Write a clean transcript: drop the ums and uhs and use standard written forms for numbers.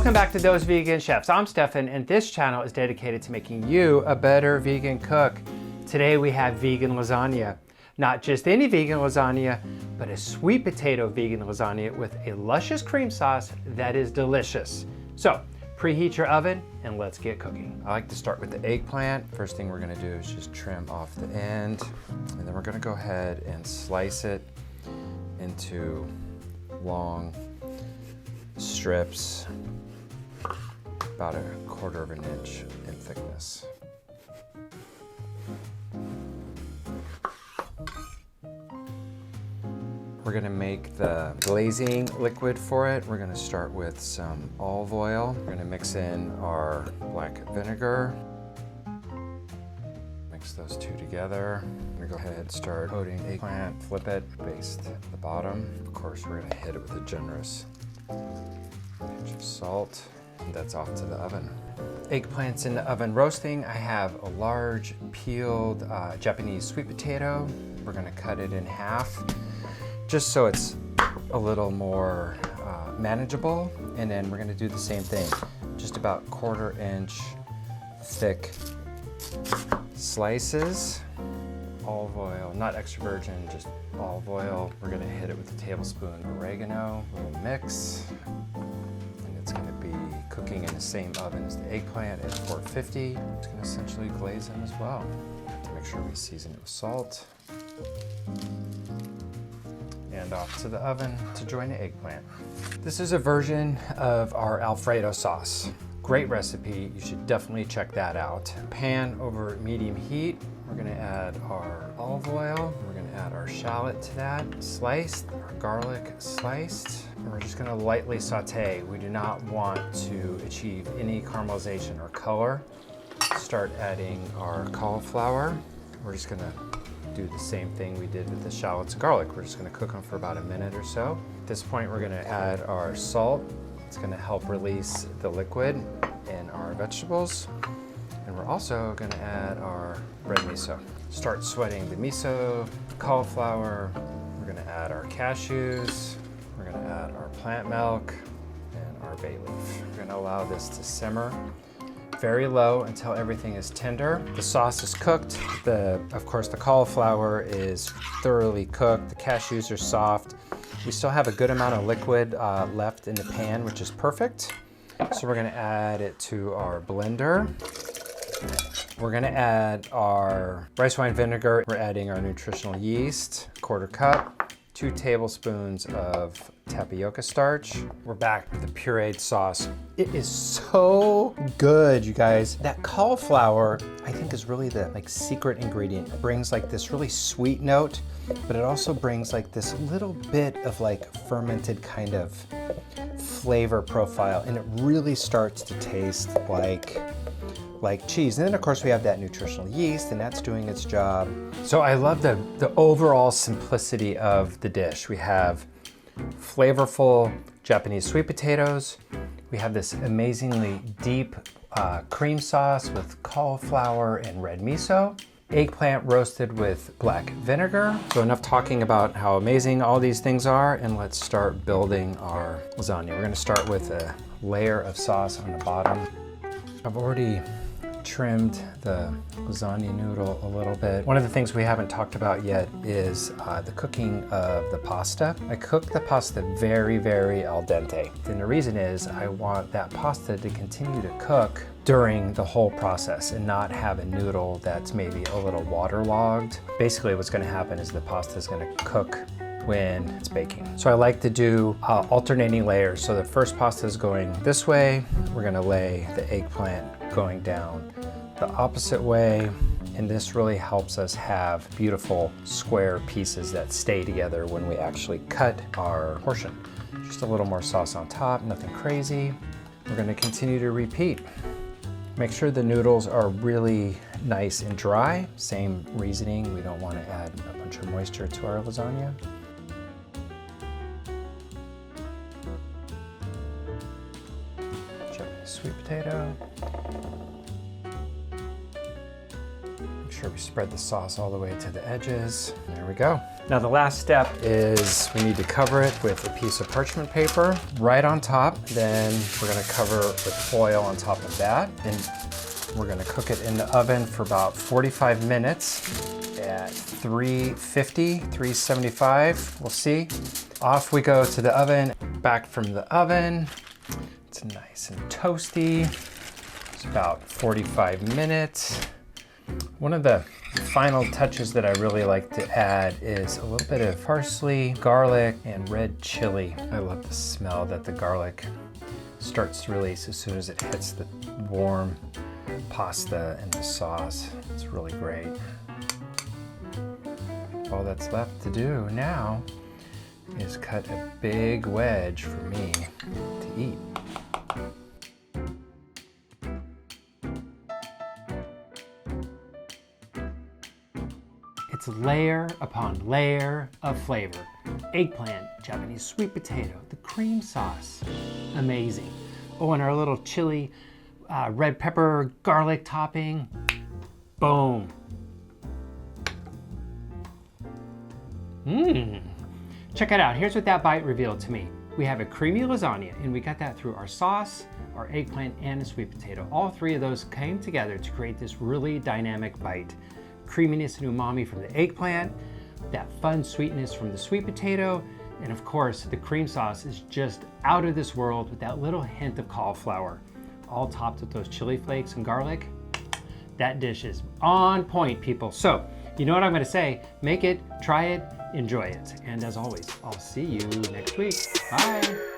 Welcome back to Those Vegan Chefs. I'm Stefan, and this channel is dedicated to making you a better vegan cook. Today we have vegan lasagna. Not just any vegan lasagna, but a sweet potato vegan lasagna with a luscious cream sauce that is delicious. So, preheat your oven and let's get cooking. I like to start with the eggplant. First thing we're gonna do is just trim off the end, and then we're gonna go ahead and slice it into long strips, about 1/4 of an inch in thickness. We're gonna make the glazing liquid for it. We're gonna start with some olive oil. We're gonna mix in our black vinegar. Mix those two together. I'm gonna go ahead and start coating the eggplant, flip it, baste the bottom. Of course, we're gonna hit it with a generous pinch of salt. And that's off to the oven. Eggplant's in the oven roasting. I have a large peeled Japanese sweet potato. We're gonna cut it in half, just so it's a little more manageable. And then we're gonna do the same thing, just about 1/4 inch thick slices. Olive oil, not extra virgin, just olive oil. We're gonna hit it with a tablespoon of oregano, a little mix. And it's gonna be cooking in the same oven as the eggplant at 450. It's gonna essentially glaze them as well. Make sure we season it with salt. And off to the oven to join the eggplant. This is a version of our Alfredo sauce. Great recipe, you should definitely check that out. Pan over medium heat. We're gonna add our olive oil. We're gonna add our shallot to that, sliced, our garlic sliced. And we're just gonna lightly saute. We do not want to achieve any caramelization or color. Start adding our cauliflower. We're just gonna do the same thing we did with the shallots and garlic. We're just gonna cook them for about a minute or so. At this point, we're gonna add our salt. It's gonna help release the liquid in our vegetables. And we're also gonna add our red miso. Start sweating the miso, cauliflower. We're gonna add our cashews. We're gonna add our plant milk and our bay leaf. We're gonna allow this to simmer very low until everything is tender. The sauce is cooked. Of course, the cauliflower is thoroughly cooked. The cashews are soft. We still have a good amount of liquid left in the pan, which is perfect. So we're gonna add it to our blender. We're gonna add our rice wine vinegar. We're adding our nutritional yeast, 1/4 cup, 2 tablespoons of tapioca starch. We're back with the pureed sauce. It is so good, you guys. That cauliflower, I think, is really the secret ingredient. It brings this really sweet note, but it also brings this little bit of fermented kind of flavor profile, and it really starts to taste like cheese. And then of course we have that nutritional yeast, and that's doing its job. So I love the overall simplicity of the dish. We have flavorful Japanese sweet potatoes. We have this amazingly deep cream sauce with cauliflower and red miso. Eggplant roasted with black vinegar. So enough talking about how amazing all these things are, and let's start building our lasagna. We're gonna start with a layer of sauce on the bottom. I've already trimmed the lasagna noodle a little bit. One of the things we haven't talked about yet is the cooking of the pasta. I cook the pasta very, very al dente. And the reason is I want that pasta to continue to cook during the whole process and not have a noodle that's maybe a little waterlogged. Basically what's gonna happen is the pasta is gonna cook when it's baking. So I like to do alternating layers. So the first pasta is going this way. We're gonna lay the eggplant going down the opposite way. And this really helps us have beautiful square pieces that stay together when we actually cut our portion. Just a little more sauce on top, nothing crazy. We're gonna continue to repeat. Make sure the noodles are really nice and dry. Same reasoning, we don't wanna add a bunch of moisture to our lasagna. Check the sweet potato. Make sure we spread the sauce all the way to the edges. There we go. Now the last step is we need to cover it with a piece of parchment paper right on top. Then we're gonna cover it with foil on top of that. And we're gonna cook it in the oven for about 45 minutes at 350, 375, we'll see. Off we go to the oven. Back from the oven. It's nice and toasty. It's about 45 minutes. One of the final touches that I really like to add is a little bit of parsley, garlic, and red chili. I love the smell that the garlic starts to release as soon as it hits the warm pasta and the sauce. It's really great. All that's left to do now is cut a big wedge for me to eat. It's layer upon layer of flavor. Eggplant, Japanese sweet potato, the cream sauce, amazing. Oh, and our little chili, red pepper, garlic topping, boom. Check it out, here's what that bite revealed to me. We have a creamy lasagna, and we got that through our sauce, our eggplant, and a sweet potato. All three of those came together to create this really dynamic bite. Creaminess and umami from the eggplant, that fun sweetness from the sweet potato, and of course, the cream sauce is just out of this world with that little hint of cauliflower, all topped with those chili flakes and garlic. That dish is on point, people. So, you know what I'm gonna say, make it, try it, enjoy it. And as always, I'll see you next week. Bye.